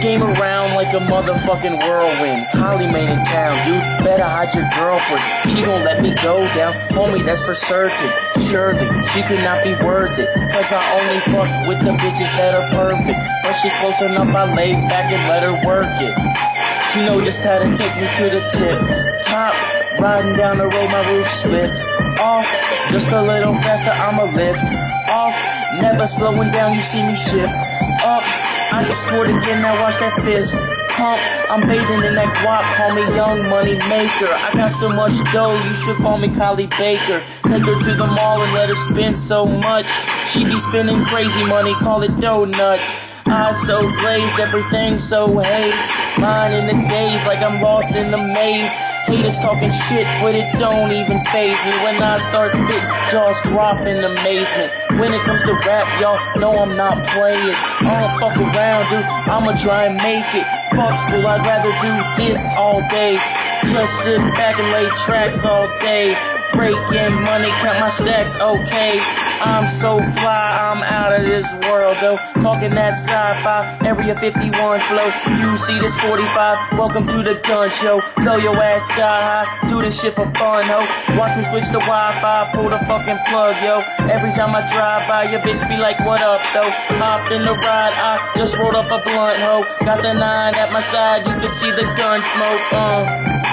came around like a motherfucking whirlwind. Collie made in town, dude, better hide your girlfriend. She gon' let me go down, homie, that's for certain. Surely, she could not be worth it, cause I only fuck with the bitches that are perfect. But she close enough, I lay back and let her work it. She know just how to take me to the tip top. Riding down the road, my roof slipped off. Just a little faster, I'ma lift off. Never slowing down, you see me shift up. I just scored again, now watch that fist pump. I'm bathing in that guap, call me Young Money Maker. I got so much dough, you should call me Collie Baker. Take her to the mall and let her spend so much. She be spending crazy money, call it donuts. Eyes so glazed, everything so hazed. Mine in the days like I'm lost in the maze. Haters talking shit, but it don't even faze me. When I start spitting, jaws drop in amazement. When it comes to rap, y'all know I'm not playing. I don't fuck around, dude, I'ma try and make it. Fuck school, I'd rather do this all day. Just sit back and lay tracks all day. Break in money, count my stacks, okay. I'm so fly, I'm out of this world, though. Talking that sci-fi, Area 51 flow. You see this 45, welcome to the gun show. Blow your ass sky high, do this shit for fun, ho. Watch me switch the Wi-Fi, pull the fucking plug, yo. Every time I drive by, your bitch be like, what up, though? Hop in the ride, I just rolled up a blunt, ho. Got the 9 at my side, you can see the gun smoke,